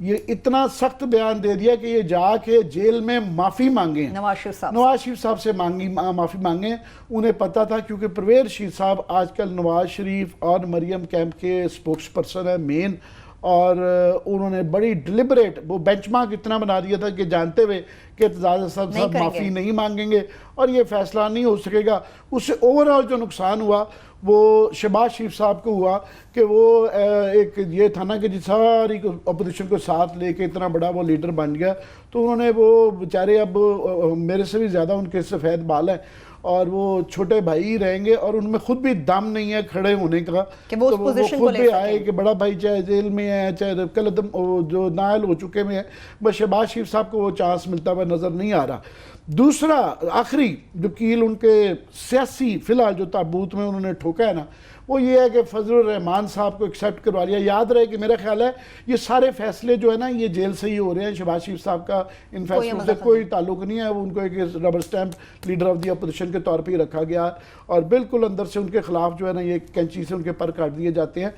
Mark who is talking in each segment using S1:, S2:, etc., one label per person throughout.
S1: یہ اتنا سخت بیان دے دیا کہ یہ جا کے جیل میں معافی مانگیں،
S2: نواز شریف
S1: صاحب سے معافی مانگیں. انہیں پتا تھا کیونکہ پرویز رشید صاحب آج کل نواز شریف اور مریم کیمپ کے سپوکس پرسن ہیں مین، اور انہوں نے بڑی ڈیلیبریٹ وہ بینچ مارک اتنا بنا دیا تھا کہ جانتے ہوئے کہ اعتزاز احسن صاحب معافی نہیں مانگیں گے اور یہ فیصلہ نہیں ہو سکے گا. اس سے اوورآل جو نقصان ہوا وہ شہباز شریف صاحب کو ہوا کہ وہ ایک یہ تھا نا کہ جی ساری اپوزیشن کو ساتھ لے کے اتنا بڑا وہ لیڈر بن گیا، تو انہوں نے وہ بیچارے اب میرے سے بھی زیادہ ان کے سفید بال ہیں اور وہ چھوٹے بھائی رہیں گے اور ان میں خود بھی دم نہیں ہے کھڑے ہونے کا کہ وہ خود بھی آئے کہ بڑا بھائی چاہے جیل میں ہے چاہے قلعدم جو نائل ہو چکے میں ہے، بس شہباز شریف صاحب کو وہ چانس ملتا ہوا نظر نہیں آ رہا. دوسرا آخری جو کیل ان کے سیاسی فی الحال جو تابوت میں انہوں نے ٹھوکا ہے نا وہ یہ ہے کہ فضل الرحمان صاحب کو ایکسیپٹ کروا لیا. یاد رہے کہ میرا خیال ہے یہ سارے فیصلے جو ہے نا یہ جیل سے ہی ہو رہے ہیں. شہباز شریف صاحب کا ان فیصلوں سے کوئی تعلق نہیں ہے، وہ ان کو ایک rubber stamp leader of the opposition کے طور پہ ہی رکھا گیا اور بالکل اندر سے ان کے خلاف جو ہے نا یہ کینچی سے ان کے پر کاٹ دیے جاتے ہیں.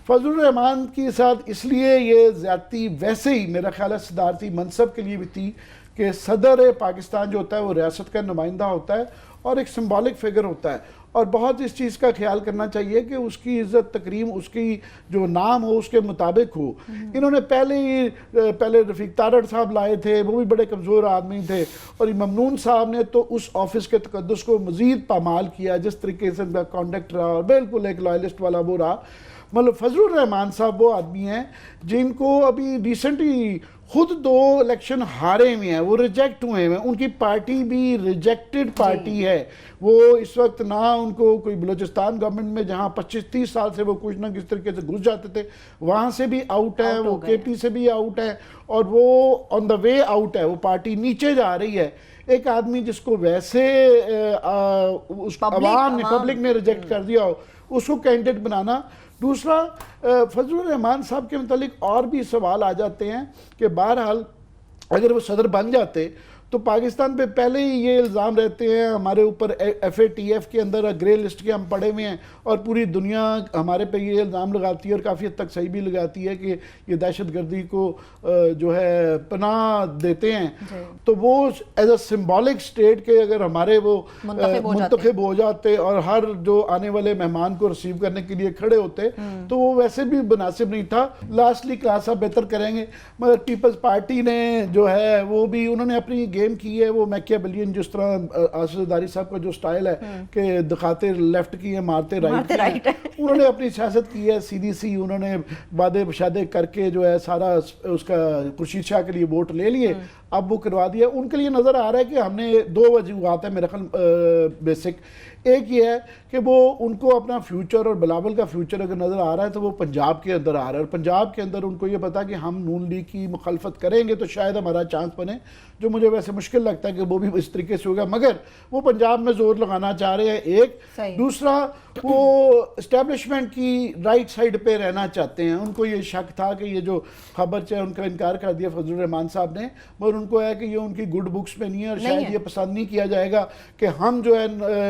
S1: فضل الرحمان کے ساتھ اس لیے یہ زیادتی ویسے ہی میرا خیال ہے صدارتی منصب کے لیے بھی تھی کہ صدر پاکستان جو ہوتا ہے وہ ریاست کا نمائندہ ہوتا ہے اور ایک سمبولک فگر ہوتا ہے اور بہت اس چیز کا خیال کرنا چاہیے کہ اس کی عزت تکریم اس کی جو نام ہو اس کے مطابق ہو. انہوں نے پہلے رفیق تارڑ صاحب لائے تھے، وہ بھی بڑے کمزور آدمی تھے، اور ممنون صاحب نے تو اس آفس کے تقدس کو مزید پامال کیا جس طریقے سے ان کا کانڈکٹ رہا اور بالکل ایک لائلسٹ والا وہ رہا. مطلب فضل الرحمان صاحب وہ آدمی ہیں جن کو ابھی ریسنٹلی خود 2 الیکشن ہارے ہوئے ہیں، وہ ریجیکٹ ہوئے ہیں، ان کی پارٹی بھی ریجیکٹڈ پارٹی ہے. وہ اس وقت نہ ان کو کوئی بلوچستان گورنمنٹ میں جہاں 25-30 سال سے وہ کچھ نہ کس طریقے سے گھس جاتے تھے وہاں سے بھی آؤٹ ہے، وہ کے پی سے بھی آؤٹ ہے اور وہ آن دا وے آؤٹ ہے، وہ پارٹی نیچے جا رہی ہے. ایک آدمی جس کو ویسے عوام نے پبلک نے ریجیکٹ کر دیا ہو اس کو کینڈیڈیٹ بنانا. دوسرا فضل الرحمان صاحب کے متعلق اور بھی سوال آ جاتے ہیں کہ بہرحال اگر وہ صدر بن جاتے تو پاکستان پہ پہلے ہی یہ الزام رہتے ہیں ہمارے اوپر ایف اے ٹی ایف کے اندر گرے لسٹ کے ہم پڑے ہوئے ہیں اور پوری دنیا ہمارے پہ یہ الزام لگاتی ہے اور کافی حد تک صحیح بھی لگاتی ہے کہ یہ دہشت گردی کو جو ہے پناہ دیتے ہیں. تو وہ ایز اے سمبولک سٹیٹ کے اگر ہمارے وہ منتخب ہو جاتے اور ہر جو آنے والے مہمان کو ریسیو کرنے کے لیے کھڑے ہوتے تو وہ ویسے بھی مناسب نہیں تھا. لاسٹلی کلاس آپ بہتر کریں گے مگر پیپلز پارٹی نے جو ہے وہ بھی انہوں نے اپنی گیم کی ہے وہ میکیابیلین جس طرح آصف زرداری صاحب کا جو سٹائل ہے کہ دکھاتے لیفٹ کی ہے مارتے رائٹ کی، انہوں نے اپنی سیاست کی ہے سیدھی سی. انہوں نے وعدے بشادے کر کے جو ہے سارا اس کا خورشید شاہ کے لیے ووٹ لے لیے، اب وہ کروا دیا. ان کے لیے نظر آ رہا ہے کہ ہم نے 2 وجوہات ہیں میرے خیال بیسک. ایک یہ ہے کہ وہ ان کو اپنا فیوچر اور بلاول کا فیوچر اگر نظر آ رہا ہے تو وہ پنجاب کے اندر آ رہا ہے اور پنجاب کے اندر ان کو یہ پتا کہ ہم نون لیگ کی مخالفت کریں گے تو شاید ہمارا چانس بنے، جو مجھے ویسے مشکل لگتا ہے کہ وہ بھی اس طریقے سے ہوگا مگر وہ پنجاب میں زور لگانا چاہ رہے ہیں. ایک دوسرا وہ اسٹیبلشمنٹ کی رائٹ سائڈ پہ رہنا چاہتے ہیں. ان کو یہ شک تھا کہ یہ جو خبر چاہے ان کا انکار کر دیا فضل الرحمان صاحب نے مگر ان کو ہے کہ یہ ان کی گڈ بکس میں نہیں ہے اور شاید یہ پسند نہیں کیا جائے گا کہ ہم جو ہے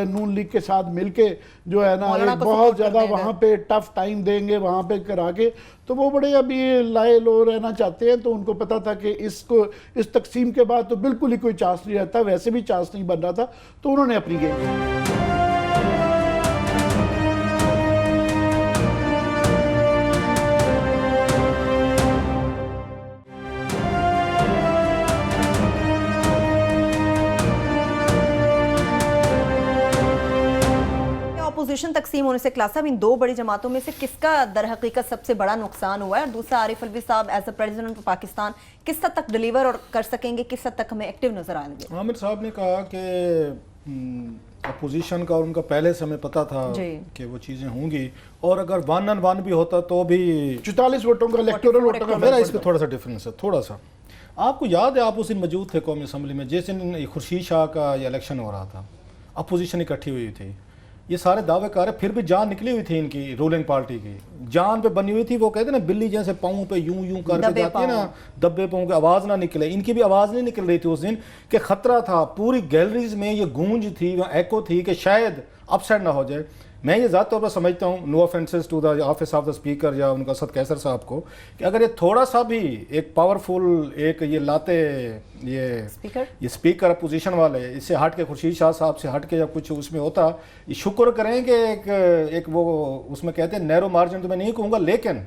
S1: نون لیگ کے ساتھ مل کے جو ہے نا بہت زیادہ وہاں پہ ٹف ٹائم دیں گے وہاں پہ کرا کے. تو وہ بڑے ابھی لائے لو رہنا چاہتے ہیں. تو ان کو پتا تھا کہ اس تقسیم کے بعد تو بالکل ہی کوئی چانس نہیں رہتا، ویسے بھی چانس نہیں بن رہا تھا تو انہوں نے اپنی گیم
S2: اپوزیشن تقسیم ہونے سے کلاس صاحب ان 2 بڑی جماعتوں میں سے کس کا در حقیقت سب سے بڑا نقصان ہوا ہے اور دوسرا عارف الوی صاحب as a president of Pakistan کس حد تک ڈیلیور اور کر سکیں گے، کس حد تک ہمیں ایکٹیو نظر آئیں گے؟
S3: عامر صاحب نے کہا کہ اپوزیشن کا اور ان کا پہلے سے ہمیں پتا تھا کہ وہ چیزیں ہوں گی اور اگر 1 on 1 بھی ہوتا تو بھی
S1: 44 ووٹوں کا الیکٹورل ووٹوں کا
S3: میرا اس پہ تھوڑا سا ڈفرینس ہے تھوڑا سا. آپ کو یاد ہے آپ اس دن موجود تھے قومی اسمبلی میں جس دن خورشید شاہ کا یہ الیکشن ہو رہا تھا، اپوزیشن اکٹھی ہوئی تھی، یہ سارے دعوے کار ہے، پھر بھی جان نکلی ہوئی تھی ان کی رولنگ پارٹی کی، جان پہ بنی ہوئی تھی. وہ کہتے ہیں نا بلی جیسے پاؤں پہ یوں کر کے جاتی ہے نا دبے پاؤں کی آواز نہ نکلے، ان کی بھی آواز نہیں نکل رہی تھی اس دن کہ خطرہ تھا. پوری گیلریز میں یہ گونج تھی، ایکو تھی کہ شاید اپ سائڈ نہ ہو جائے. میں یہ ذات طور پر سمجھتا ہوں, no offences to the office of the speaker یا ان کا اسد قیصر صاحب کو, کہ اگر یہ تھوڑا سا بھی ایک پاورفل ایک یہ لاتے یہ اسپیکر اپوزیشن والے, اس سے ہٹ کے خورشید شاہ صاحب سے ہٹ کے یا کچھ اس میں ہوتا, یہ شکر کریں کہ ایک وہ اس میں کہتے ہیں نیرو مارجن, تو میں نہیں کہوں گا, لیکن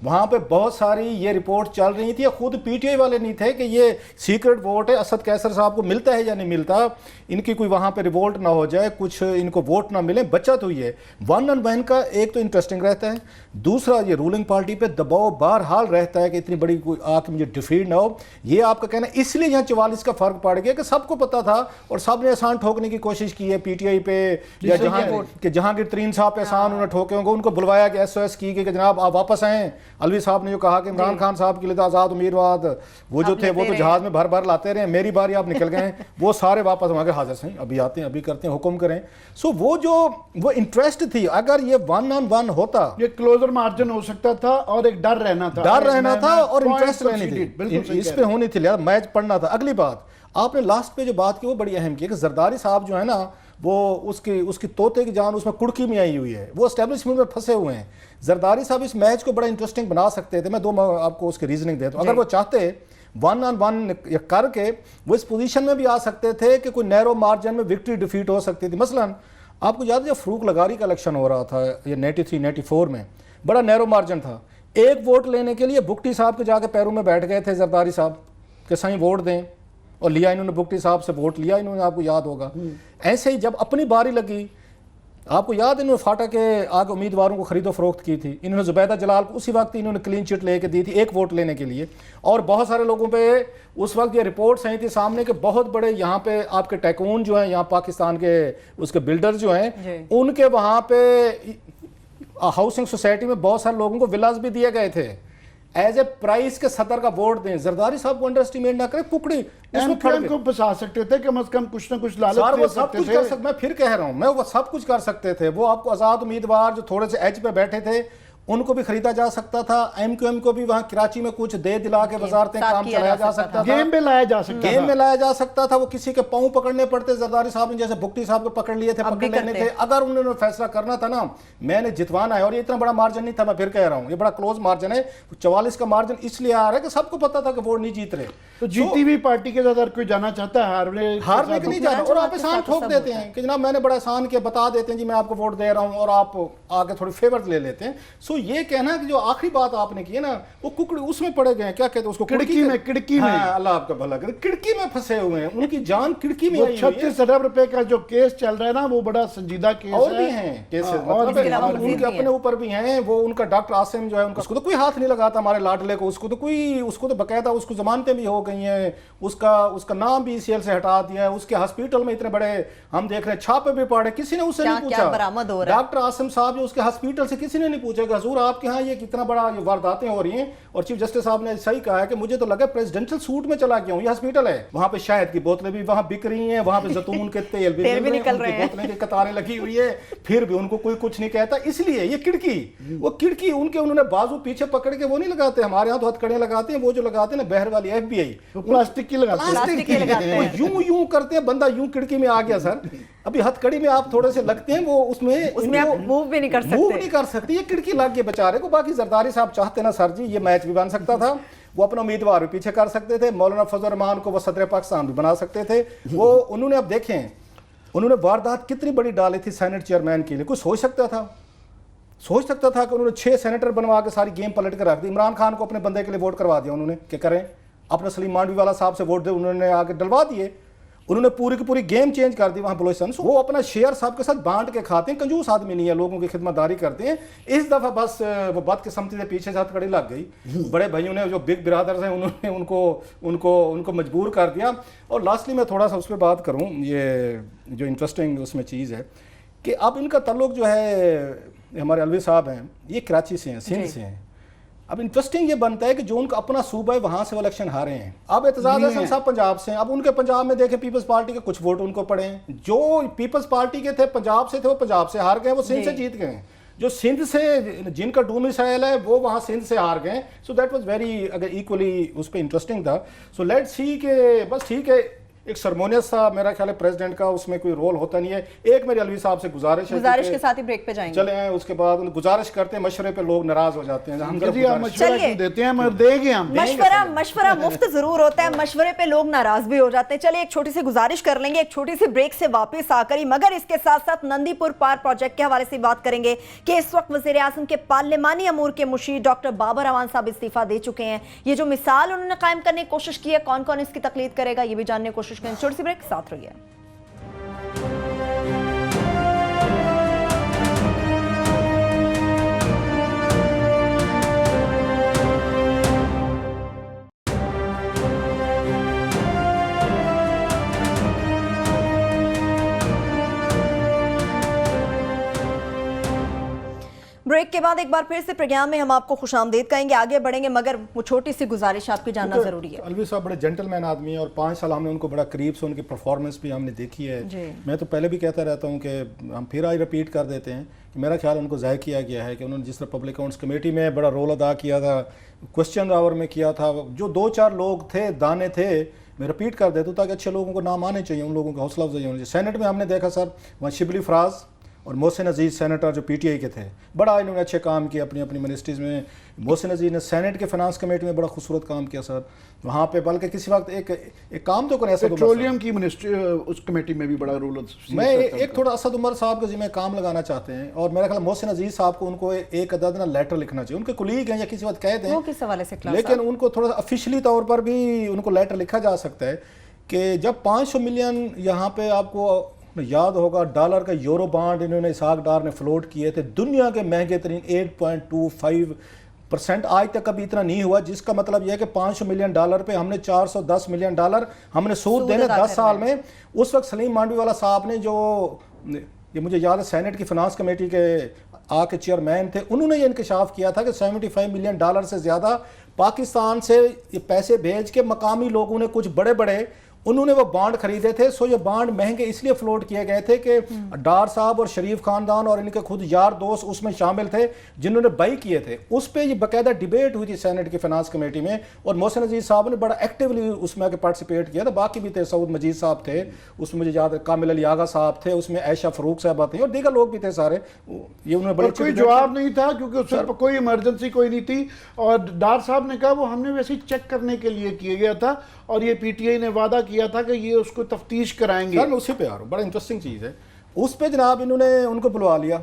S3: وہاں پہ بہت ساری یہ رپورٹ چل رہی تھی, خود پی ٹی آئی والے نہیں تھے کہ یہ سیکرٹ ووٹ ہے, اسد قیصر صاحب کو ملتا ہے یا نہیں ملتا, ان کی کوئی وہاں پہ ریوولٹ نہ ہو جائے, کچھ ان کو ووٹ نہ ملے, بچت ہوئی ہے. 1-on-1 کا ایک تو انٹرسٹنگ رہتا ہے, دوسرا یہ رولنگ پارٹی پہ دباؤ بہرحال رہتا ہے کہ اتنی بڑی کوئی آ کے مجھے ڈیفیٹ نہ ہو. یہ آپ کا کہنا ہے, اس لیے یہاں 44 کا فرق پڑ گیا کہ سب کو پتا تھا اور سب نے احسان ٹھوکنے کی کوشش کی ہے پی ٹی آئی پہ, یا جہانگیر ترین صاحب پہ احسان انہوں نے ٹھوکے ہوں گے, ان کو بلوایا کہ ایس او ایس کی کہ جناب آپ واپس آئیں. علوی صاحب نے جو کہا کہ عمران خان صاحب کے لیے تو آزاد امیدوار وہ جو تھے وہ تو جہاز میں بھر بھر لاتے رہے, میری باری آپ نکل گئے ہیں, وہ سارے واپس وہاں کے حاضر ہیں, ابھی آتے ہیں, ابھی کرتے ہیں, حکم کریں. سو وہ جو وہ انٹرسٹ تھی, اگر یہ 1-on-1 ہوتا,
S1: یہ کلوزر مارجن ہو سکتا تھا اور ایک ڈر رہنا تھا اور
S3: انٹرسٹ رہنی تھی, اس پہ ہونی تھی, لہٰذا میچ پڑھنا تھا. اگلی بات آپ نے لاسٹ پہ جو بات کی وہ بڑی اہم کی کہ زرداری صاحب جو ہے نا, وہ اس کی طوطے کی جان اس میں کڑکی میں آئی ہوئی ہے, وہ اسٹیبلشمنٹ میں پھنسے ہوئے ہیں. زرداری صاحب اس میچ کو بڑا انٹرسٹنگ بنا سکتے تھے, میں آپ کو اس کی ریزننگ دیتا ہوں. اگر وہ چاہتے 1-on-1 کر کے وہ اس پوزیشن میں بھی آ سکتے تھے کہ کوئی نیرو مارجن میں وکٹری ڈیفیٹ ہو سکتی تھی. مثلا آپ کو یاد ہے جب فروق لغاری کا الیکشن ہو رہا تھا یہ 93-94 میں, بڑا نیرو مارجن تھا, ایک ووٹ لینے کے لیے بگٹی صاحب کے جا کے پیروں میں بیٹھ گئے تھے زرداری صاحب کہ سائیں ووٹ دیں, اور لیا انہوں نے, بگٹی صاحب سے ووٹ لیا انہوں نے, آپ کو یاد ہوگا. ایسے ہی جب اپنی باری لگی, آپ کو یاد انہوں نے فاٹا کے آگے امیدواروں کو خرید و فروخت کی تھی, انہوں نے زبیدہ جلال کو اسی وقت انہوں نے کلین چٹ لے کے دی تھی ایک ووٹ لینے کے لیے. اور بہت سارے لوگوں پہ اس وقت یہ رپورٹس آئی تھی سامنے کہ بہت بڑے یہاں پہ آپ کے ٹیکون جو ہیں, یہاں پاکستان کے اس کے بلڈر جو ہیں, ان کے وہاں پہ ہاؤسنگ سوسائٹی میں بہت سارے لوگوں کو ولاز بھی دیے گئے تھے ایز اے پرائز کے صدر کا ووٹ دیں. زرداری صاحب کو انڈر اسٹیمیٹ نہ کریں, ککڑی اس میں پھڑ
S1: کو پھنسا سکتے تھے, کم از کم کچھ نہ کچھ لالچ دے سکتے تھے.
S3: میں پھر کہہ رہا ہوں, میں وہ سب کچھ کر سکتے تھے. وہ آپ کو آزاد امیدوار جو تھوڑے سے ایج پہ بیٹھے تھے ان کو بھی خریدا جا سکتا تھا, ایم کیو ایم کو بھی وہاں کراچی میں کچھ دے دلا کے وزارتیں کام چلایا جا سکتا تھا,
S1: گیم میں لایا جا سکتا
S3: تھا. وہ کسی کے پاؤں پکڑنے پڑتے, زرداری صاحب نے جیسے بگٹی صاحب کو پکڑ لیے تھے, پکڑ لینے تھے. اگر انہوں نے فیصلہ کرنا تھا نا, میں نے جتوانا ہے, اور یہ اتنا بڑا مارجن نہیں تھا, میں پھر کہہ رہا ہوں یہ بڑا کلوز مارجن ہے. 44 کا مارجن اس لیے آ رہا ہے کہ سب کو پتا تھا کہ ووٹ نہیں جیت رہے.
S1: تو جیتی ہوئی پارٹی کے اگر کوئی جانا چاہتا ہے ہارنے
S3: کے نہیں جانا, اور آپ احسان ٹھوک دیتے ہیں کہ جناب میں نے بڑا احسان کیا, بتا دیتے ہیں جی میں آپ کو ووٹ دے رہا ہوں, اور آپ آگے تھوڑی فیور لے لیتے ہیں. سو یہ کہنا کہ جو آخری بات آپ نے کی ہے نا, وہ ککڑی اس میں پڑے گئے ہیں, کیا کہتے ہیں اس کو,
S1: کڑکی میں.
S3: اللہ آپ کا بھلا کرے, کڑکی میں پھنسے ہوئے ہیں, ان کی جان کڑکی میں آئی ہوئی ہے.
S1: 36 ارب روپے کا جو کیس چل رہا ہے نا, وہ بڑا سنجیدہ کیس ہے.
S3: اور بھی ہیں کیسز, مطلب ان کے اپنے اوپر بھی ہیں. وہ ان کا ڈاکٹر عاصم جو ہے, ان کا اس کو تو کوئی ہاتھ نہیں لگاتا ہمارے لاڈلے کو, اس کو تو باقاعدہ اس کو ضمانتیں بھی ہو گئی ہیں, اس کا نام بھی سی ایل سے ہٹا دیا ہے. اس کے ہاسپٹل میں اتنے بڑے ہم دیکھ رہے ہیں چھاپے بھی پڑے, کسی نے اس سے نہیں پوچھا. ڈاکٹر عاصم صاحب جو اس کے ہاسپٹل سے, کسی نے نہیں پوچھا کہ حضور آپ کے ہاں یہ کتنا بڑا یہ وارداتیں ہو رہی ہیں. اور چیف جسٹس صاحب نے صحیح کہا ہے کہ مجھے تو لگا پریزیڈنشل سوٹ میں چلا گیا ہوں, یہ ہاسپٹل ہے, وہاں پہ شہد کی بوتلیں بھی وہاں بک رہی ہیں, وہاں پہ زیتون کے تیل بھی نکل رہے ہیں, بوتلیں کی قطاریں لگی ہوئی ہے, پھر بھی ان کو کوئی کچھ نہیں کہتا. اس لیے یہ کھڑکی ان کے انہوں نے بازو پیچھے پکڑ کے وہ نہیں لگاتے, ہمارے ہاں تو ہتھ کڑیاں لگاتے ہیں, وہ جو لگاتے ہیں نا بہر والی ایف بی آئی,
S1: پلاسٹک کی لگاتے ہیں,
S3: وہ یوں کرتے ہیں, بندہ یوں کھڑکی میں آ گیا سر. ابھی ہتھ کڑی میں آپ تھوڑے سے لگتے ہیں, وہ اس میں
S2: موو بھی نہیں کر سکتے,
S3: یہ کھڑکی لگ گئی بیچارے کو. باقی زرداری صاحب چاہتے نا سر جی یہ میچ بھی بن سکتا تھا, وہ اپنا امیدوار بھی پیچھے کر سکتے تھے, مولانا فضل الرحمان کو وہ صدر پاکستان بھی بنا سکتے تھے. وہ انہوں نے اب دیکھیں انہوں نے واردات کتنی بڑی ڈالی تھی سینٹ چیئرمین کے لیے. کوئی سوچ سکتا تھا کہ انہوں نے 6 سینیٹر بنوا کے ساری گیم پلٹ کے رکھ دی. عمران خان کو اپنے بندے کے لیے ووٹ کروا دیا انہوں نے کہ کریں, اپنا سلیم مانڈوی والا صاحب سے ووٹ دے, انہوں نے آگے ڈلوا دیے. انہوں نے پوری کی پوری گیم چینج کر دی وہاں بلوچستان. وہ اپنا شیئر صاحب کے ساتھ بانٹ کے کھاتے ہیں, کنجوس آدمی نہیں ہے, لوگوں کی خدمت داری کرتے ہیں. اس دفعہ بس وہ بدقسمتی سے پیچھے سے ہاتھ کڑی لگ گئی. بڑے بھائیوں نے جو بگ برادرز ہیں انہوں نے ان کو مجبور کر دیا. اور لاسٹلی میں تھوڑا سا اس پہ بات کروں, یہ جو انٹرسٹنگ اس میں چیز ہے کہ اب ان کا تعلق جو ہے, ہمارے علوی صاحب ہیں یہ کراچی سے ہیں, سندھ سے ہیں. اب انٹرسٹنگ یہ بنتا ہے کہ جو ان کا اپنا صوبہ ہے وہاں سے وہ الیکشن ہارے ہیں. اب اعتزاز احسن صاحب پنجاب سے ہیں, اب ان کے پنجاب میں دیکھیں پیپلز پارٹی کے کچھ ووٹ ان کو پڑے ہیں. جو پیپلز پارٹی کے تھے پنجاب سے تھے وہ پنجاب سے ہار گئے, وہ سندھ سے جیت گئے ہیں. جو سندھ سے جن کا ڈومسائل ہے وہ وہاں سندھ سے ہار گئے. سو دیٹ واز ویری اگر ایکولی اس پہ انٹرسٹنگ تھا. سو لیٹ سی کہ بس ٹھیک ہے, ایک سرمونیس تھا میرا خیال ہے پریزیڈنٹ کا، اس میں کوئی رول ہوتا نہیں ہے. ایک میری الوی صاحب سے گزارش
S2: کے ساتھ ہی بریک پہ جائیں گے.
S3: چلے آئیں، اس کے بعد گزارش کرتے ہیں، مشورے پہ لوگ ناراض ہو جاتے ہیں.
S1: مشورہ دیتے ہیں مگر دیں گے ہم.
S2: مشورہ مفت ضرور ہوتا ہے، مشورے پہ لوگ ناراض بھی ہو جاتے ہیں. چلے ایک چھوٹی سی گزارش کر لیں گے ایک چھوٹی سی بریک سے واپس آ کر ہی، مگر اس کے ساتھ ساتھ نندی پور پار پروجیکٹ کے حوالے سے بات کریں گے کہ اس وقت وزیر اعظم کے پارلیمانی امور کے مشیر ڈاکٹر بابر اعوان صاحب استعفیٰ دے چکے ہیں. یہ جو مثال انہوں نے قائم کرنے کی کوشش کی ہے، کون کون اس کی تقلید کرے گا، یہ بھی جاننے کی کوشش کریں. چھوٹی سی بریک، ساتھ رہیے. بریک کے بعد ایک بار پھر سے پروگرام میں ہم آپ کو خوش آمدید کہیں گے، آگے بڑھیں گے، مگر وہ چھوٹی سی گزارش آپ کی جاننا ضروری ہے.
S3: الوی صاحب بڑے جینٹل مین آدمی ہیں اور 5 سال ہم نے ان کو بڑا قریب سے ان کی پرفارمنس بھی ہم نے دیکھی ہے. میں تو پہلے بھی کہتا رہتا ہوں کہ ہم پھر آج رپیٹ کر دیتے ہیں کہ میرا خیال ان کو ضائع کیا گیا ہے کہ انہوں نے جس طرح پبلک اکاؤنٹس کمیٹی میں بڑا رول ادا کیا تھا، کوسچن آور میں کیا تھا، جو 2-4 لوگ تھے دانے تھے، میں رپیٹ کر دیتا ہوں تاکہ اچھے لوگوں کو نام آنے چاہیے، ان لوگوں کا حوصلہ افزائی ہونی چاہیے. سینٹ میں ہم نے دیکھا سر وہاں شبلی فراز اور محسن عزیز سینیٹر جو پی ٹی آئی کے تھے، بڑا انہوں نے اچھے کام کیا اپنی اپنی منسٹریز میں. محسن عزیز نے سینٹ کے فنانس کمیٹی میں بڑا خوبصورت کام کیا سر وہاں پہ، بلکہ کسی وقت ایک کام تو کریں.
S1: پیٹرولیم کی منسٹری اس کمیٹی میں بھی بڑا رول.
S3: میں ایک تھوڑا اسد عمر صاحب کے ذمہ کام لگانا چاہتے ہیں، اور میرا خیال محسن عزیز صاحب کو ان کو ایک عدد نا لیٹر لکھنا چاہیے. ان کے کولیگ ہیں یا کسی وقت کہہ دیں
S2: کس حوالے سے،
S3: لیکن ان کو تھوڑا سا آفیشلی طور پر بھی ان کو لیٹر لکھا جا سکتا ہے کہ جب 500 ملین یہاں پہ آپ کو یاد ہوگا ڈالر کا یورو بانڈ انہوں نے اسحاق ڈار نے فلوٹ کیے تھے، دنیا کے مہنگے ترین 8.25%، آج تک کبھی اتنا نہیں ہوا، جس کا مطلب یہ ہے کہ 500 ملین ڈالر پہ ہم نے 410 ملین ڈالر ہم نے سود دینے 10 سال میں. اس وقت سلیم مانڈوی والا صاحب نے جو یہ مجھے یاد ہے سینٹ کی فنانس کمیٹی کے آ کے چیئرمین تھے، انہوں نے یہ انکشاف کیا تھا کہ 75 ملین ڈالر سے زیادہ پاکستان سے یہ پیسے بھیج کے مقامی لوگوں نے کچھ بڑے بڑے انہوں نے وہ بانڈ خریدے تھے. سو یہ بانڈ مہنگے اس لیے فلوٹ کیے گئے تھے کہ ڈار صاحب اور شریف خاندان اور ان کے خود یار دوست اس میں شامل تھے جنہوں نے بائی کیے تھے. اس پہ یہ باقاعدہ ڈیبیٹ ہوئی تھی سینٹ کی فنانس کمیٹی میں، اور محسن عزیز صاحب نے بڑا ایکٹیولی اس میں آ کے پارٹیسپیٹ کیا تھا. باقی بھی تھے، سعود مجید صاحب تھے اس میں، مجھے یاد ہے کامل علی آغا صاحب تھے اس میں، عائشہ فروخ صاحبہ تھیں اور دیگر لوگ بھی تھے سارے. یہ انہوں نے بڑے
S1: کوئی جواب نہیں تھا کیونکہ اس وقت کوئی ایمرجنسی کوئی نہیں تھی، اور ڈار صاحب نے کہا وہ ہم نے ویسے چیک کرنے کے لیے کیا گیا تھا، اور یہ پی ٹی آئی نے وعدہ کیا تھا کہ یہ اس کو تفتیش کرائیں گے.
S3: میں اسی پہ آ رہا ہوں، بڑا انٹرسٹنگ چیز ہے. اس پہ جناب انہوں نے ان کو بلوا لیا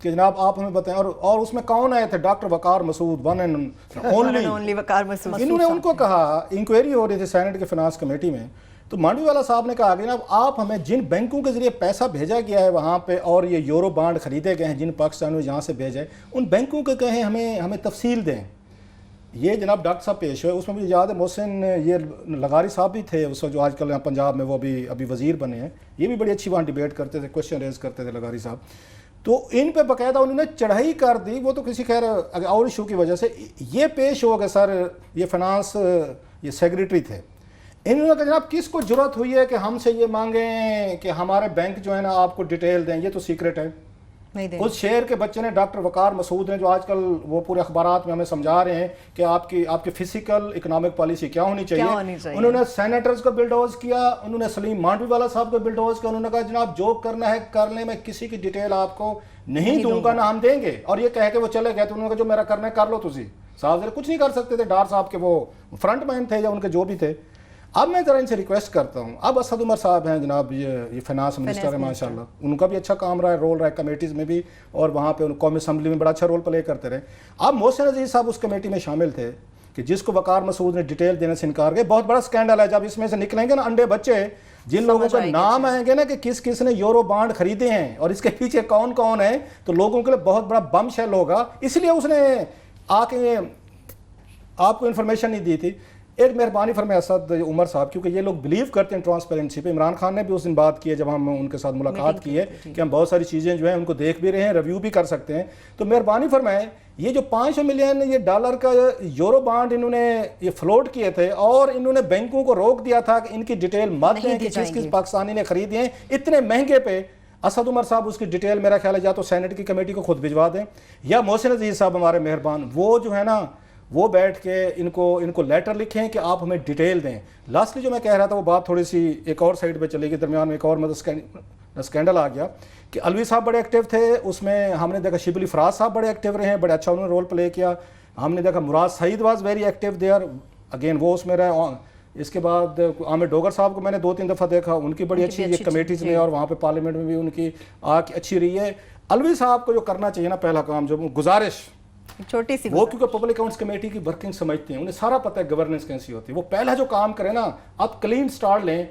S3: کہ جناب آپ ہمیں بتائیں، اور اس میں کون آئے تھے؟ Doctor Waqar Masood, one and only
S2: Waqar Masood.
S3: انہوں نے ان کو کہا، انکوائری ہو رہی تھی سینٹ کے فنانس کمیٹی میں، تو مانڈوی والا صاحب نے کہا کہ جناب آپ ہمیں جن بینکوں کے ذریعے پیسہ بھیجا گیا ہے وہاں پہ اور یہ یورو بانڈ خریدے گئے ہیں جن پاکستانیوں نے یہاں سے بھیجا ہے، ان بینکوں کے کہیں ہمیں تفصیل دیں. یہ جناب ڈاکٹر صاحب پیش ہوئے. اس میں مجھے یاد ہے محسن یہ لغاری صاحب بھی تھے اس وقت جو آج کل یہاں پنجاب میں وہ ابھی وزیر بنے ہیں، یہ بھی بڑی اچھی وہاں ڈیبیٹ کرتے تھے، کوشچن ریز کرتے تھے لغاری صاحب. تو ان پہ باقاعدہ انہوں نے چڑھائی کر دی، وہ تو کسی خیر اور ایشو کی وجہ سے یہ پیش ہو گئے. سر یہ فنانس یہ سیکریٹری تھے، انہوں نے کہا جناب کس کو جرات ہوئی ہے کہ ہم سے یہ مانگیں کہ ہمارے بینک جو ہے نا آپ کو ڈیٹیل دیں، یہ تو سیکرٹ ہے. اس شہر کے بچے نے ڈاکٹر وقار مسعود نے جو آج کل وہ پورے اخبارات میں ہمیں سمجھا رہے ہیں کہ آپ کی فزیکل اکنامک پالیسی کیا ہونی چاہیے. انہوں نے سینیٹرز کو بلڈوز کیا، انہوں نے سلیم مانڈوی والا صاحب کو بلڈوز کیا. انہوں نے کہا جناب جو کرنا ہے کر لیں، میں کسی کی ڈیٹیل آپ کو نہیں دوں گا، نہ ہم دیں گے. اور یہ کہہ کے وہ چلے گئے. تو انہوں نے کہا جو میرا کرنا ہے کر لو. تسی صاحب ذرا کچھ نہیں کر سکتے تھے، ڈار صاحب کے وہ فرنٹ مین تھے یا ان کے جو بھی تھے. اب میں ذرا ان سے ریکویسٹ کرتا ہوں، اب اسد عمر صاحب ہیں جناب، یہ فنانس منسٹر ہے ماشاءاللہ، ان کا بھی اچھا کام رہا ہے، رول رہا ہے کمیٹیز میں بھی، اور وہاں پہ قومی اسمبلی میں بڑا اچھا رول پلے کرتے رہے. اب محسن عزیز صاحب اس کمیٹی میں شامل تھے کہ جس کو وقار مسعود نے ڈیٹیل دینے سے انکار کیا. بہت بڑا سکینڈل ہے جب اس میں سے نکلیں گے نا انڈے بچے، جن لوگوں کے نام آئیں گے نا کہ کس کس نے یورو بانڈ خریدے ہیں اور اس کے پیچھے کون کون ہیں، تو لوگوں کے لیے بہت بڑا بم شیل ہوگا. اس لیے اس نے آ کے آپ کو انفارمیشن نہیں دی تھی. ایک مہربانی فرمائے اسد عمر صاحب، کیونکہ یہ لوگ بلیو کرتے ہیں ٹرانسپیرنسی پہ. عمران خان نے بھی اس دن بات کی ہے جب ہم ان کے ساتھ ملاقات کی ہے کہ ہم بہت ساری چیزیں جو ہیں ان کو دیکھ بھی رہے ہیں، ریویو بھی کر سکتے ہیں. تو مہربانی فرمائے یہ جو 500 ملین یہ ڈالر کا یورو بانڈ انہوں نے یہ فلوٹ کیے تھے، اور انہوں نے بینکوں کو روک دیا تھا کہ ان کی ڈیٹیل مت دیں کہ کس پاکستانی نے خریدے ہیں اتنے مہنگے پہ. اسد عمر صاحب اس کی ڈیٹیل میرا خیال ہے یا تو سینٹ کی کمیٹی کو خود بھجوا دیں، یا محسن عزیز صاحب ہمارے مہربان وہ جو ہے نا وہ بیٹھ کے ان کو لیٹر لکھیں کہ آپ ہمیں ڈیٹیل دیں. لاسٹلی جو میں کہہ رہا تھا وہ بات تھوڑی سی ایک اور سائڈ پہ چلے گی, درمیان میں ایک اور مطلب اسکینڈل آ گیا کہ الوی صاحب بڑے ایکٹیو تھے اس میں. ہم نے دیکھا شبلی فراز صاحب بڑے ایکٹیو رہے ہیں, بڑے اچھا انہوں نے رول پلے کیا. ہم نے دیکھا Murad Saeed was very active there, again وہ اس میں رہے. اس کے بعد عامر ڈوگر صاحب کو میں نے 2-3 دفعہ دیکھا, ان کی بڑی اچھی یہ کمیٹیز میں اور وہاں پہ پارلیمنٹ میں بھی ان کی اچھی رہی ہے. الوی صاحب کو جو کرنا چاہیے نا پہلا کام, جو گزارش
S2: چھوٹی سی,
S3: وہ کیونکہ پبلک اکاؤنٹس کمیٹی کی ورکنگ سمجھتے ہیں, انہیں سارا پتہ ہے گورننس کیسی ہوتی ہے. وہ پہلا جو کام کرے نا, آپ کلین سٹارٹ لیں.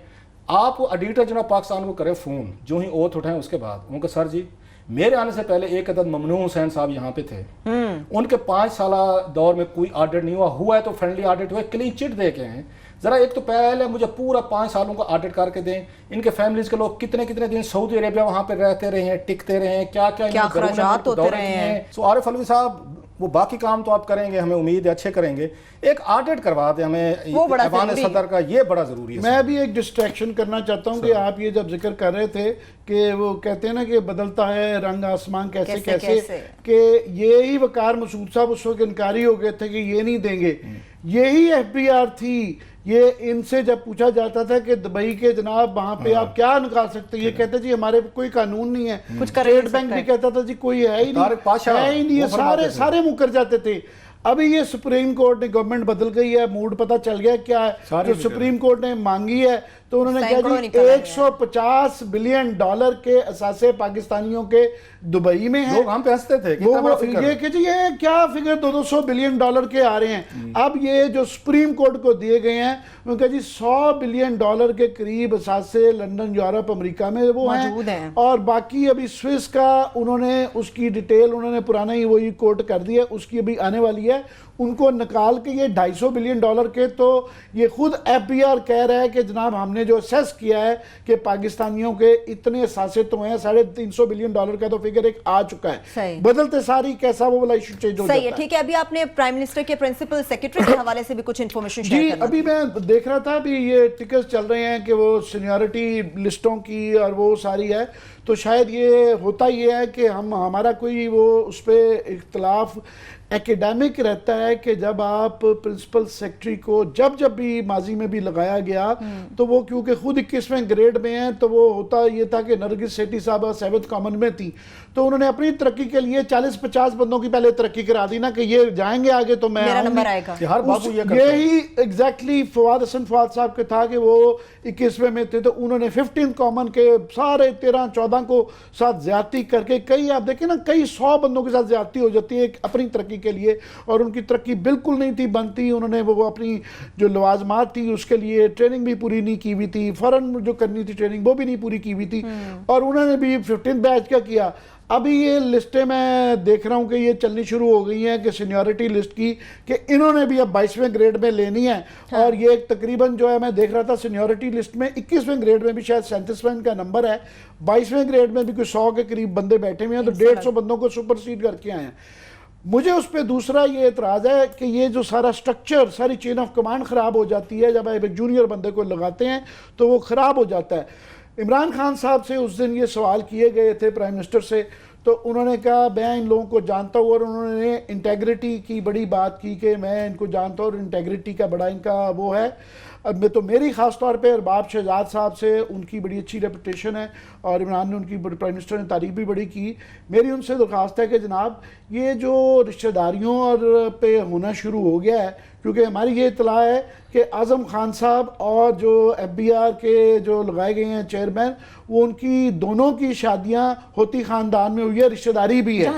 S3: آپ ایڈیٹر جناب پاکستان کو کریں فون, جو ہی اوتھ اٹھائیں اس کے بعد ان کو, سر جی میرے آنے سے پہلے ایک عدد ممنوع حسین صاحب یہاں پہ تھے, ان کے 5 سالہ دور میں کوئی آڈٹ نہیں ہوا ہے تو فرینڈلی آڈٹ ہوا ہے, کلین چٹ دے کے ہیں. ذرا ایک تو پہلے مجھے پورا 5 سالوں کا آڈٹ کر کے دیں. ان کے فیملیز کے لوگ کتنے دن سعودی عربیہ وہاں پہ رہتے رہے ہیں, ٹکتے رہے ہیں, کیا
S2: اخراجات ہوتے رہے ہیں.
S3: سو عارف الوی صاحب وہ باقی کام تو آپ کریں گے, ہمیں امید ہے اچھے کریں گے. ایک آڈٹ کروا دیں ہمیں ایوان صدر کا, یہ بڑا ضروری ہے.
S1: میں بھی ایک ڈسٹریکشن کرنا چاہتا ہوں کہ آپ یہ جب ذکر کر رہے تھے کہ وہ کہتے ہیں نا کہ بدلتا ہے رنگ آسمان کیسے کہ یہی وقار مسعود صاحب اس وقت انکاری ہو گئے تھے کہ یہ نہیں دیں گے. یہی ایف بی آر تھی. یہ ان سے جب پوچھا جاتا تھا کہ دبئی کے جناب وہاں پہ آپ کیا نکال سکتے, یہ کہتے جی ہمارے کوئی قانون نہیں ہے. اسٹیٹ بینک بھی کہتا تھا جی کوئی ہے ہی نہیں, سارے مکر جاتے تھے. ابھی یہ سپریم کورٹ نے گورنمنٹ بدل گئی ہے, موڈ پتہ چل گیا کیا ہے. جو سپریم کورٹ نے مانگی ہے تو انہوں نے کہا جی $150 بلین کے اثاثے پاکستانیوں کے دبئی میں ہیں.
S3: لوگ ہم پہ ہنستے تھے
S1: یہ کہ جی یہ کیا فگر $200 بلین کے آ رہے ہیں. اب یہ جو سپریم کورٹ کو دیے گئے ہیں وہ کہ جی $100 بلین کے قریب اثاثے لندن, یورپ, امریکہ میں وہ ہیں, اور باقی ابھی سوئس کا انہوں نے اس کی ڈیٹیل انہوں نے پرانا ہی وہی کوٹ کر دی ہے, اس کی ابھی آنے والی ہے. ان کو نکال کے یہ $250 بلین کے, تو یہ خود ایف بی آر کہہ رہا ہے کہ جناب ہم نے جو اسیس کیا ہے کہ پاکستانیوں کے اتنے اثاثے تو ہیں, $350 بلین کا تو فگر ایک آ چکا ہے. بدلتے ساری کیسا وہ والا ایشو چینج ہو جاتا ہے.
S2: صحیح ہے, ٹھیک ہے. ابھی آپ نے پرائم منسٹر کے پرنسپل سیکرٹری کے حوالے سے بھی کچھ انفارمیشن شیئر کرنا.
S1: ابھی میں دیکھ رہا تھا, ابھی یہ ٹکٹس چل رہے ہیں کہ وہ سینیورٹی لسٹوں کی اور وہ ساری ہے, تو شاید یہ ہوتا یہ ہے کہ ہمارا کوئی وہ اس پہ اختلاف ایکیڈیمک رہتا ہے کہ جب آپ پرنسپل سیکرٹری کو جب بھی ماضی میں بھی لگایا گیا تو وہ کیونکہ خود 21ویں گریڈ میں ہیں, تو وہ ہوتا یہ تھا کہ نرگس سیٹھی صاحبہ 7th کامن میں تھی, تو انہوں نے اپنی ترقی کے لیے 40-50 بندوں کی پہلے ترقی کرا دی نا کہ یہ جائیں گے آگے تو میں
S2: نمبر آئے گا.
S1: یہی ایگزیکٹلی فواد حسن فواد صاحب کے تھا کہ وہ 21ویں میں تھے, تو انہوں نے 15th کامن کے سارے 13-14 کو ساتھ زیادتی کر کے, کئی آپ دیکھیں نا کئی 100 بندوں کے ساتھ زیادتی ہو جاتی ہے اپنی ترقی کے لیے, اور ان کی ترقی بالکل نہیں تھی بنتی. انہوں نے وہ اپنی جو لوازمات تھی اس کے لیے ٹریننگ بھی پوری نہیں کی ہوئی تھی, فوراً جو کرنی تھی ٹریننگ وہ بھی نہیں پوری کی ہوئی تھی, اور انہوں نے بھی 15th بیچ کا کیا. ابھی یہ لسٹیں میں دیکھ رہا ہوں کہ یہ چلنی شروع ہو گئی ہیں کہ سینیورٹی لسٹ کی, کہ انہوں نے بھی اب 22ویں گریڈ میں لینی ہے. اور یہ تقریباً جو ہے میں دیکھ رہا تھا سینیورٹی لسٹ میں 21ویں گریڈ میں بھی شاید 37ویں کا نمبر ہے, 22ویں گریڈ میں بھی کوئی 100 کے قریب بندے بیٹھے ہوئے ہیں, تو 150 بندوں کو سپرسیڈ کر کے آئے ہیں. مجھے اس پہ دوسرا یہ اعتراض ہے کہ یہ جو سارا سٹرکچر, ساری چین آف کمانڈ خراب ہو جاتی ہے جب ایک جونیئر بندے کو لگاتے ہیں تو وہ خراب ہو جاتا ہے. عمران خان صاحب سے اس دن یہ سوال کیے گئے تھے پرائم منسٹر سے, تو انہوں نے کہا میں ان لوگوں کو جانتا ہوں, اور انہوں نے انٹیگریٹی کی بڑی بات کی کہ میں ان کو جانتا ہوں اور انٹیگریٹی کا بڑا ان کا وہ ہے. اب میں تو میری خاص طور پہ ارباب شہزاد صاحب سے ان کی بڑی اچھی ریپوٹیشن ہے, اور عمران نے ان کی پرائم منسٹر نے تعریف بھی بڑی کی. میری ان سے درخواست ہے کہ جناب یہ جو رشتہ داریوں اور پہ ہونا شروع ہو گیا ہے, کیونکہ ہماری یہ اطلاع ہے کہ اعظم خان صاحب اور جو ایف بی آر کے جو لگائے گئے ہیں چیئرمین, وہ ان کی دونوں کی شادیاں ہوتی خاندان میں ہوئی ہے, رشتہ داری بھی ہے,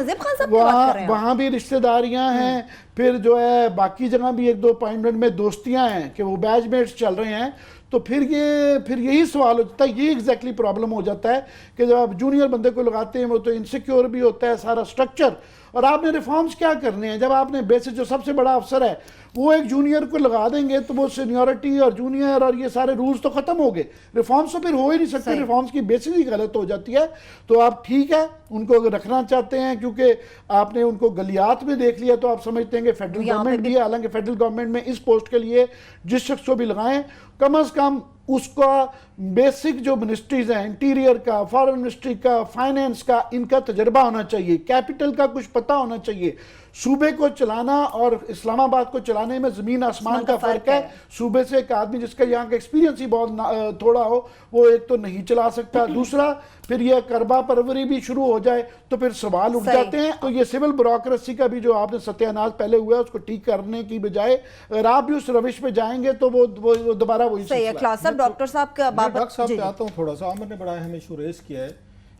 S1: وہاں بھی رشتہ داریاں ہیں. پھر جو ہے باقی جگہ بھی 1-2 اپائنٹمنٹ میں دوستیاں ہیں کہ وہ بیچ میٹس چل رہے ہیں. تو پھر یہی سوال ہو جاتا ہے, یہ ایگزیکٹلی پرابلم ہو جاتا ہے کہ جب آپ جونیئر بندے کو لگاتے ہیں وہ تو انسیکیور بھی ہوتا ہے سارا سٹرکچر, اور آپ نے ریفارمز کیا کرنے ہیں جب آپ نے بیسس جو سب سے بڑا افسر ہے وہ ایک جونیئر کو لگا دیں گے تو وہ سینیورٹی اور جونیئر اور یہ سارے رولز تو ختم ہو گئے, ریفارمز تو پھر ہو ہی نہیں سکتے, ریفارمز کی بیسس ہی غلط ہو جاتی ہے. تو آپ ٹھیک ہے ان کو اگر رکھنا چاہتے ہیں کیونکہ آپ نے ان کو گلیات میں دیکھ لیا تو آپ سمجھتے ہیں کہ فیڈرل گورنمنٹ بھی, حالانکہ فیڈرل گورنمنٹ میں اس پوسٹ کے لیے جس شخص کو بھی لگائیں کم از کم اس کا بیسک جو منسٹریز ہیں، انٹیریئر کا، فارن منسٹری کا، فائنینس کا، ان کا تجربہ ہونا چاہیے، کیپٹل کا کچھ پتہ ہونا چاہیے. صوبے کو چلانا اور اسلام آباد کو چلانے میں زمین آسمان کا فرق ہے. صوبے سے ایک آدمی جس کا یہاں کا ایکسپیرینس ہی بہت تھوڑا ہو وہ ایک تو نہیں چلا سکتا، دوسرا پھر یہ کربا پروری بھی شروع ہو جائے تو پھر سوال اٹھ جاتے ہیں. تو یہ سول بیوروکریسی کا بھی جو آپ نے ستیہ ناش پہلے ہوا ہے اس کو ٹھیک کرنے کی بجائے اگر آپ بھی اس روش پہ جائیں گے تو وہ دوبارہ وہی
S2: صحیح ہے. کلاس صاحب ڈاکٹر صاحب کا
S3: ڈاکٹر صاحب پہ آتا ہوں تھوڑا سا. عامر نے بڑا اہم ایشو ریز کیا ہے.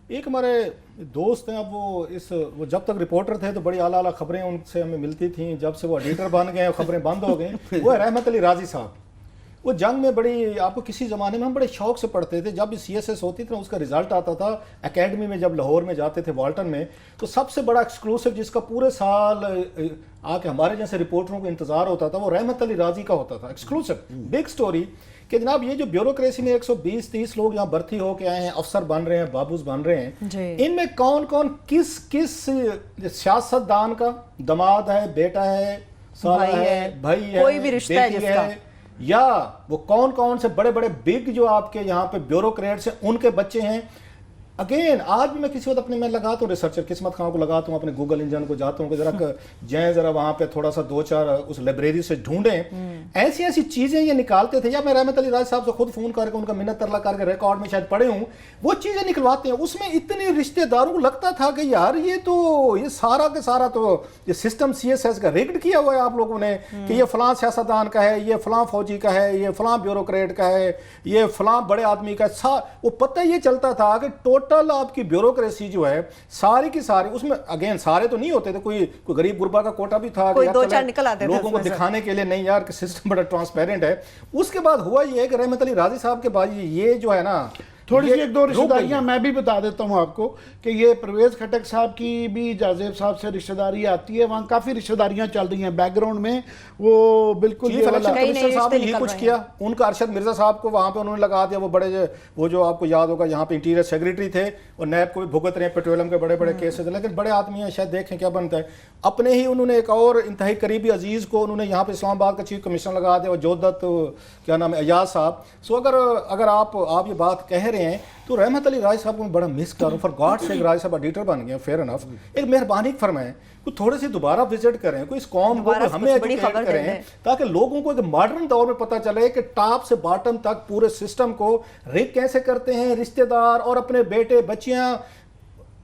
S3: ایک ہمارے دوست ہیں، اب وہ جب تک رپورٹر تھے تو بڑی اعلیٰ اعلیٰ خبریں ان سے ہمیں ملتی تھیں، جب سے وہ ایڈیٹر بن گئے خبریں بند ہو گئیں. وہ ہے رحمت علی راضی صاحب. وہ جنگ میں بڑی، آپ کو کسی زمانے میں ہم بڑے شوق سے پڑھتے تھے، جب بھی سی ایس ایس ہوتی تھی اس کا رزلٹ آتا تھا اکیڈمی میں، جب لاہور میں جاتے تھے والٹن میں، تو سب سے بڑا ایکسکلوسیو جس کا پورے سال آ کے ہمارے جیسے رپورٹروں کو انتظار ہوتا تھا وہ رحمت علی راضی کا ہوتا تھا. ایکسکلوسیو بگ سٹوری کہ جناب یہ جو بیوروکریسی میں 120-130 لوگ یہاں بھرتی ہو کے آئے ہیں، افسر بن رہے ہیں، بابوز بن رہے ہیں، ان میں کون کون کس سیاست دان کا دماد ہے، بیٹا ہے، سالہ ہے، بھائی ہے،
S2: کوئی بھی رشتہ ہے جس کا،
S3: یا وہ کون کون سے بڑے بڑے بگ جو آپ کے یہاں پہ بیوروکریٹس ہیں ان کے بچے ہیں. اگین آج بھی میں کسی وقت میں لگاتا ہوں ریسرچر قسمت خان کو لگاتا ہوں، اپنے گوگل انجن کو جاتا ہوں کہ ذرا وہاں پہ تھوڑا سا 2-4 اس لائبریری سے ڈھونڈیں. ایسی چیزیں یہ نکالتے تھے، یا میں رحمت علی راضی صاحب سے خود فون کر کے ان کا منت ترلا کر کے ریکارڈ میں شاید پڑھے ہوں، وہ چیزیں نکلواتے ہیں. اس میں اتنے رشتہ داروں کو لگتا تھا کہ یار یہ سارا کا سارا تو یہ سسٹم سی ایس ایس کا ریگڈ کیا ہوا ہے آپ لوگوں نے، کہ یہ فلاں سیاستدان کا ہے، یہ فلاں فوجی کا ہے، یہ فلاں بیوروکریٹ کا ہے، یہ فلاں بڑے آدمی کا ہے. وہ پتہ یہ چلتا تھا کہ ٹوٹل آپ کی بیوروکریسی جو ہے ساری کی ساری، اس میں اگین سارے تو نہیں ہوتے تھے، کوئی غریب غربا کا کوٹا بھی تھا لوگوں کو دکھانے کے لیے نہیں یار کہ سسٹم بڑا ٹرانسپیرنٹ ہے. اس کے بعد ہوا یہ ہے کہ رحمت علی راضی صاحب کے بعد یہ جو ہے نا
S1: تھوڑی سی ایک دو رشتہ داریاں میں بھی بتا دیتا ہوں آپ کو کہ یہ پرویز کھٹک صاحب کی بھی جازیب صاحب سے رشتہ داری آتی ہے. وہاں کافی رشتہ داریاں چل رہی ہیں بیک گراؤنڈ میں. وہ بالکل
S3: چیف الیکشن کمشنر صاحب نے یہ کچھ کیا، ان کا ارشد مرزا صاحب کو وہاں پہ انہوں نے لگا دیا. وہ بڑے وہ جو آپ کو یاد ہوگا یہاں پہ انٹیریئر سیکریٹری تھے اور نیب کو بھی بھگت رہے ہیں پیٹرولیم کے بڑے بڑے کیسز، لیکن بڑے آدمی ہیں شاید دیکھیں کیا بنتا ہے. اپنے ہی انہوں نے ایک اور انتہائی قریبی عزیز کو انہوں نے یہاں پہ اسلام آباد کا چیف کمشنر لگا دیا، وہ جودت کیا نام ہے ایاز صاحب. سو اگر آپ یہ بات کہہ رہے ہیں تو رحمت علی راضی صاحب کو میں بڑا مس کر رہا ہوں. فار گاڈ سے راضی صاحب ایڈیٹر بن گئے، فیئر انف، ایک مہربانی فرمائیں کوئی تھوڑے سی دوبارہ وزٹ کریں، کوئی اس قوم کو ہمیں ایجوکیٹ کریں تاکہ لوگوں کو ایک ماڈرن دور میں پتہ چلے کہ ٹاپ سے باٹم تک پورے سسٹم کو ریگ کیسے کرتے ہیں رشتہ دار اور اپنے بیٹے بچیاں،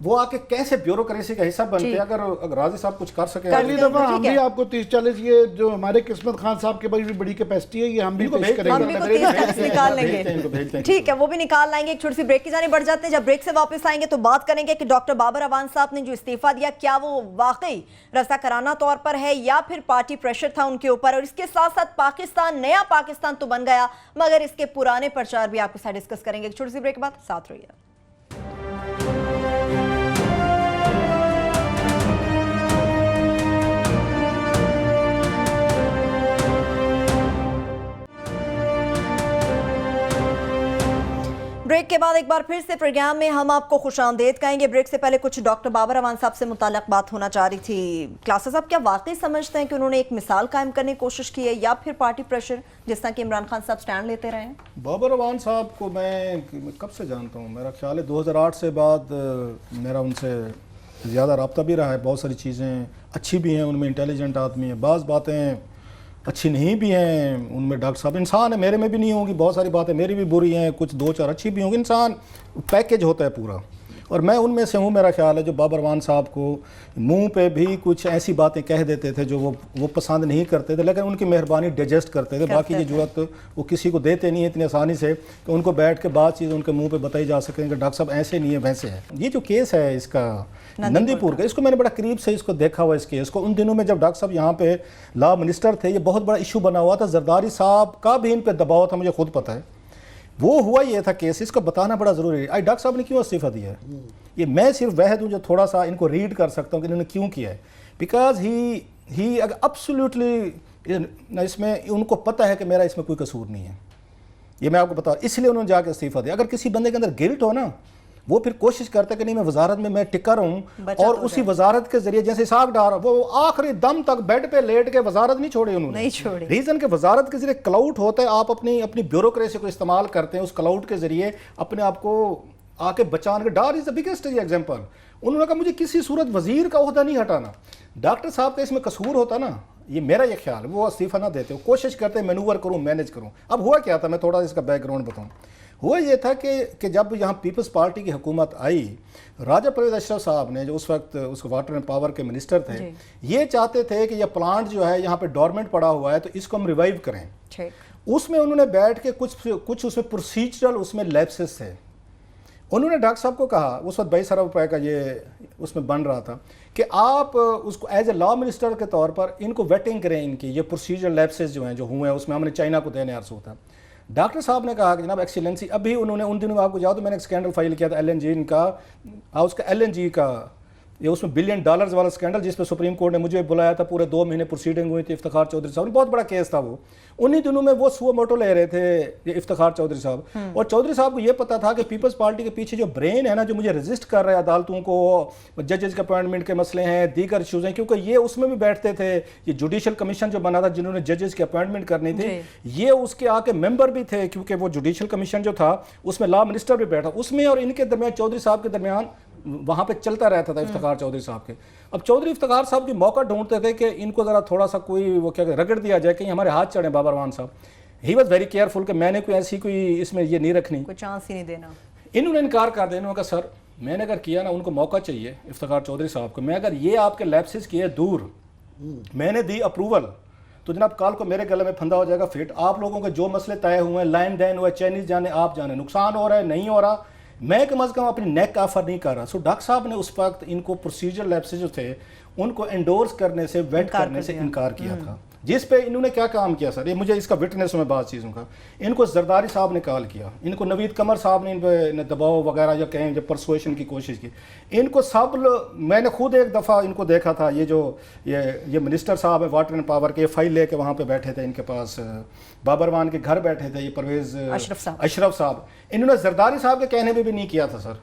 S3: وہ آ کے کیسے بیوروکریسی کا حصہ بنتے ہیں. اگر راضی صاحب کچھ کر سکیں
S1: اگلی دفعہ ہم بھی آپ کو 30-40 یہ جو ہمارے قسمت خان صاحب کے بڑی بڑی کیپیسٹی ہے یہ ہم بھی پیش کریں گے.
S2: ہم بھی 30 نکال لیں گے، ٹھیک ہے، وہ بھی نکال لائیں گے. ایک چھوٹی سی بریک کی جانب بڑھ جاتے ہیں. جب بریک سے واپس آئیں گے تو بات کریں گے کہ ڈاکٹر بابر اعوان صاحب نے جو استعفیٰ دیا کیا وہ واقعی رضاکارانہ طور پر ہے یا پھر پارٹی پریشر تھا ان کے اوپر. اور اس کے ساتھ ساتھ پاکستان نیا پاکستان تو بن گیا مگر اس کے پرانے پرچار بھی آپ کے ساتھ ڈسکس کریں گے. ایک چھوٹی سی بریک کے بعد ساتھ رہیے. بریک کے بعد ایک بار پھر سے پروگرام میں ہم آپ کو خوش آمدید کہیں گے. بریک سے پہلے کچھ ڈاکٹر بابر اعوان صاحب سے متعلق بات ہونا چاہ رہی تھی. کلاسز صاحب کیا واقعی سمجھتے ہیں کہ انہوں نے ایک مثال قائم کرنے کی کوشش کی ہے یا پھر پارٹی پریشر جس طرح کہ عمران خان صاحب سٹینڈ لیتے رہے ہیں؟
S3: بابر اعوان صاحب کو میں کب سے جانتا ہوں، میرا خیال ہے 2008 سے بعد میرا ان سے زیادہ رابطہ بھی رہا ہے. بہت ساری چیزیں اچھی بھی ہیں ان میں، انٹیلیجنٹ آدمی ہیں، بعض باتیں اچھی نہیں بھی ہیں ان میں. ڈاکٹر صاحب انسان ہے، میرے میں بھی نہیں ہوں گی، بہت ساری باتیں میری بھی بری ہیں، کچھ 2-4 اچھی بھی ہوں گی. انسان پیکیج ہوتا ہے پورا، اور میں ان میں سے ہوں. میرا خیال ہے جو بابر اعوان صاحب کو منہ پہ بھی کچھ ایسی باتیں کہہ دیتے تھے جو وہ پسند نہیں کرتے تھے، لیکن ان کی مہربانی ڈائجسٹ کرتے تھے. باقی کی ضرورت وہ کسی کو دیتے نہیں ہے اتنی آسانی سے کہ ان کو بیٹھ کے بات چیز ان کے منہ پہ بتائی جا سکیں کہ ڈاکٹر صاحب ایسے نہیں ہے ویسے ہے. یہ جو کیس ہے اس کا نندی پور کا، اس کو میں نے بڑا قریب سے اس کو دیکھا ہوا اس کیس کو. ان دنوں میں جب ڈاکٹر صاحب یہاں پہ لا منسٹر تھے یہ بہت بڑا ایشو بنا ہوا تھا. زرداری صاحب کا بھی ان پہ دباؤ تھا، مجھے خود پتہ ہے. وہ ہوا یہ تھا کیس، اس کو بتانا بڑا ضروری ہے. ڈاکٹر صاحب نے کیوں استعفیٰ دیا ہے یہ میں صرف واحد ہوں جو تھوڑا سا ان کو ریڈ کر سکتا ہوں کہ انہوں نے کیوں کیا ہے. بیکاز ہی ایبسلیوٹلی اس میں ان کو پتہ ہے کہ میرا اس میں کوئی قصور نہیں ہے. یہ میں آپ کو بتا، اس لیے انہوں نے جا کے استعفیٰ دیا. اگر کسی بندے کے اندر گلٹ ہو نا وہ پھر کوشش کرتا ہے کہ نہیں میں وزارت میں ٹکا رہوں اور اسی وزارت کے ذریعے جیسے اسحاق ڈار وہ آخری دم تک بیڈ پہ لیٹ کے وزارت نہیں چھوڑی انہوں نے. ریزن کہ وزارت کے ذریعے کلاؤٹ ہوتا ہے, آپ اپنی بیوروکریسی کو استعمال کرتے ہیں اس کلاؤٹ کے ذریعے اپنے آپ کو آ کے بچانے کے. ڈار از دا بگیسٹ ایگزامپل. انہوں نے کہا مجھے کسی صورت وزیر کا عہدہ نہیں ہٹانا. ڈاکٹر صاحب کا اس میں قصور ہوتا نا, یہ میرا یہ خیال, وہ استعفیٰ نہ دیتے, وہ کوشش کرتے مینوور کروں مینیج کروں. اب ہوا کیا تھا, میں تھوڑا اس کا بیک گراؤنڈ بتاؤں. ہوا یہ تھا کہ جب یہاں پیپلز پارٹی کی حکومت آئی, راجہ پرویز اشرف صاحب نے جو اس وقت اس واٹر اینڈ پاور کے منسٹر تھے, یہ چاہتے تھے کہ یہ پلانٹ جو ہے یہاں پہ ڈورمنٹ پڑا ہوا ہے تو اس کو ہم ریوائیو کریں. اس میں انہوں نے بیٹھ کے کچھ اس میں پروسیجرل اس میں لیپسز تھے. انہوں نے ڈاکٹر صاحب کو کہا, اس وقت 22 ارب روپے کا یہ اس میں بن رہا تھا, کہ آپ اس کو ایز اے لا منسٹر کے طور پر ان کو ویٹنگ کریں, ان کی یہ پروسیجر لیپسز جو ہیں جو ہوئے ہیں اس میں ہم نے چائنا کو دینے عرض ہوتا. ڈاکٹر صاحب نے کہا کہ جناب ایکسیلنسی, ابھی انہوں نے ان دنوں آپ کو جاؤ تو میں نے ایک اسکینڈل فائل کیا تھا LNG کا, اس کا LNG کا یہ اس میں $1 بلین والا اسکینڈل, جس پہ سپریم کورٹ نے مجھے بلایا تھا, پورے 2 مہینے پروسیڈنگ ہوئی تھی. افتخار چودھری صاحب نے, بہت بڑا کیس تھا وہ. انہی دنوں میں وہ سو موٹو لے رہے تھے یہ افتخار چودھری صاحب, اور چودھری صاحب کو یہ پتا تھا کہ پیپلز پارٹی کے پیچھے جو برین ہے نا, جو مجھے رجسٹ کر رہے ہیں عدالتوں کو, ججز کے اپوائنٹمنٹ کے مسئلے ہیں, دیگر ایشوز ہیں, کیونکہ یہ اس میں بھی بیٹھتے تھے. یہ جوڈیشل کمیشن جو بنا تھا جنہوں نے ججز کی اپوائنٹمنٹ کرنی تھی, یہ اس کے آ کے ممبر بھی تھے, کیونکہ وہ جوڈیشل کمیشن جو تھا اس میں لا منسٹر بھی بیٹھا. اس میں اور ان کے درمیان چودھری صاحب کے درمیان وہاں پہ چلتا رہتا تھا افتخار چودھری صاحب کے. اب چودھری افتخار صاحب کی موقع ڈھونڈتے تھے کہ ان کو ذرا تھوڑا سا کوئی وہ کیا رگڑ دیا جائے, کہیں ہمارے ہاتھ چڑھیں. بابر مان صاحب ہی واز ویری کیئرفل کہ میں نے کوئی ایسی کوئی اس میں یہ نہیں رکھنی,
S2: کوئی چانس ہی نہیں دینا.
S3: انہوں نے انکار کر دیا. انہوں نے کہا سر میں نے اگر کیا نا, ان کو موقع چاہیے افتخار چودھری صاحب کو, میں اگر یہ آپ کے لیپسز کیے دور, میں نے دی اپروول, تو جناب کال کو میرے گلے میں پھندا ہو جائے گا فٹ. آپ لوگوں کے جو مسئلے طے ہوئے ہیں, لائن دین ہوا ہے, چائنیز جانے آپ جانے, نقصان ہو رہا ہے نہیں ہو رہا, میں کم از کم اپنی نیک آفر نہیں کر رہا. سو ڈاکٹر صاحب نے اس وقت ان کو پروسیجر لیپسز جو تھے ان کو انڈورس کرنے سے, ویٹ کرنے سے انکار کیا تھا. جس پہ انہوں نے کیا کام کیا سر, یہ مجھے اس کا وٹنس میں بعض چیزوں کا, ان کو زرداری صاحب نے کال کیا, ان کو نوید قمر صاحب نے ان پہ دباؤ وغیرہ یا کہیں جو پرسویشن کی کوشش کی, ان کو سب میں نے خود ایک دفعہ ان کو دیکھا تھا. یہ جو یہ منسٹر صاحب ہے واٹر اینڈ پاور کے, فائل لے کے وہاں پہ بیٹھے تھے, ان کے پاس بابر مان کے گھر بیٹھے تھے, یہ پرویز اشرف صاحب. انہوں نے زرداری صاحب کے کہنے میں بھی نہیں کیا تھا سر.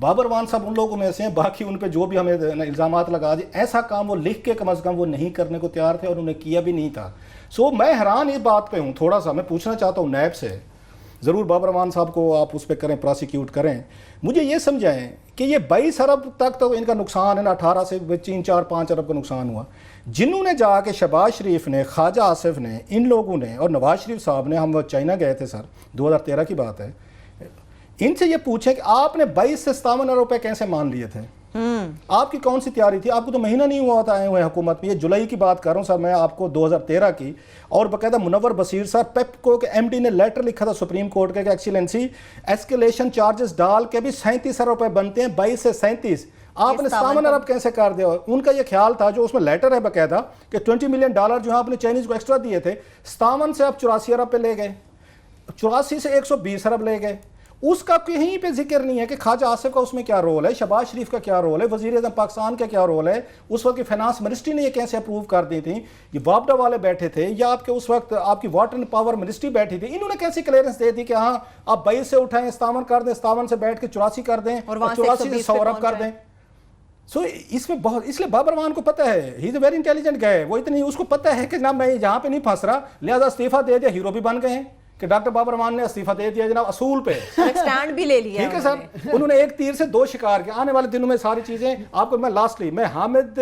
S3: بابر وان صاحب ان لوگوں میں سے ہیں, باقی ان پہ جو بھی ہمیں الزامات لگا دیے, ایسا کام وہ لکھ کے کم از کم وہ نہیں کرنے کو تیار تھے, اور انہوں نے کیا بھی نہیں تھا. سو میں حیران اس بات پہ ہوں. تھوڑا سا میں پوچھنا چاہتا ہوں نیب سے, ضرور بابر وان صاحب کو آپ اس پہ کریں, پراسیکیوٹ کریں. مجھے یہ سمجھائیں کہ یہ 22 ارب تک تو ان کا نقصان ہے نا, 18 سے 3-4-5 ارب کا نقصان ہوا. جنہوں نے جا کے شہباز شریف نے, خواجہ آصف نے, ان لوگوں نے, اور نواز شریف صاحب نے, ہم چائنا گئے تھے سر 2013 کی بات ہے, ان سے یہ پوچھیں کہ آپ نے 22 سے 57 ارب روپے کیسے مان لیے تھے, آپ کی کون سی تیاری تھی, آپ کو تو مہینہ نہیں ہوا تھا آئے ہوئے حکومت میں. یہ جولائی کی بات کر رہا ہوں سر میں آپ کو 2013 کی, اور باقاعدہ منور بصیر صاحب پیپکو کے ایم ڈی نے لیٹر لکھا تھا سپریم کورٹ کے کہ ایکسیلنسی ایسکیلیشن چارجز ڈال کے بھی 37 ارب روپے بنتے ہیں, 22 سے 37, آپ نے 57 ارب کیسے کر دیا. ان کا یہ خیال تھا, جو اس میں لیٹر ہے باقاعدہ, کہ $20 ملین جو آپ نے چائنیز کو ایکسٹرا دیے تھے, 57 سے آپ 84 ارب پہ لے گئے, 84 سے 120 ارب لے گئے. اس کا کہیں پہ ذکر نہیں ہے کہ خواجہ آصف کا اس میں کیا رول ہے, شہباز شریف کا کیا رول ہے, وزیر اعظم پاکستان کا کیا رول ہے, اس وقت کی فائنانس منسٹری نے یہ کیسے اپروو کر دی تھی, یہ وابڈا والے بیٹھے تھے, یا آپ کے اس وقت آپ کی واٹر اینڈ پاور منسٹری بیٹھی تھی, انہوں نے کیسے کلیئرنس دے دی کہ ہاں آپ 22 سے اٹھائیں 57 کر دیں, 57 سے بیٹھ کے 84 کر دیں, اور 84 سے 100 ارب کر دیں. سو اس میں بہت, اس لیے بابر مان کو پتہ ہے, ہی از اے ویری انٹیلیجنٹ گائے, وہ اتنی اس کو پتہ ہے کہ جناب میں یہاں پہ نہیں پھنس رہا, لہٰذا استعفیٰ دے دیا, ہیرو بھی بن گئے ہیں کہ ڈاکٹر بابر مان نے استعفیٰ دے دیا جناب اصول پہ,
S2: اسٹینڈ بھی لے لیا.
S3: ٹھیک ہے سر, انہوں نے ایک تیر سے 2 شکار کیا. آنے والے دنوں میں ساری چیزیں آپ کو, میں لاسٹلی میں حامد,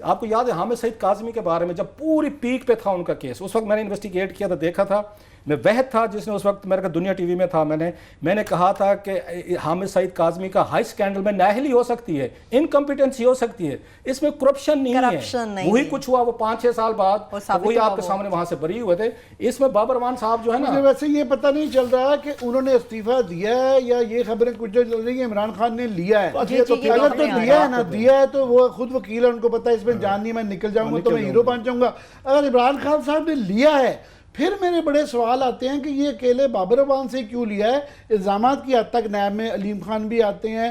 S3: آپ کو یاد ہے حامد سعید کاظمی کے بارے میں, جب پوری پیک پہ تھا ان کا کیس, اس وقت میں نے انویسٹیگیٹ کیا تھا, دیکھا تھا, میں وحد تھا جس نے اس وقت میرے کا دنیا ٹی وی میں تھا, میں نے کہا تھا کہ حامد سعید کاظمی کا ہائی اسکینڈل میں نااہلی ہو سکتی ہے, انکمپیٹنسی ہو سکتی ہے, اس میں کرپشن نہیں ہے. وہی کچھ ہوا وہ 5-6 سال بعد, وہی آپ کے سامنے وہاں سے بری ہوئے تھے. اس میں بابر مان صاحب جو ہے نا,
S1: ویسے یہ پتہ نہیں چل رہا کہ انہوں نے استعفیٰ دیا ہے یا یہ خبریں کچھ جو چل رہی ہیں عمران خان نے لیا ہے. اگر تو دیا ہے نا, دیا ہے تو وہ خود وکیل ہے, ان کو پتہ ہے اس میں جان نہیں, میں نکل جاؤں گا تو میں ہیرو بن جاؤں گا. اگر عمران خان صاحب نے لیا ہے, پھر میرے بڑے سوال آتے ہیں کہ یہ اکیلے بابر وان سے کیوں لیا ہے. الزامات کی حد تک نیب میں علیم خان بھی آتے ہیں,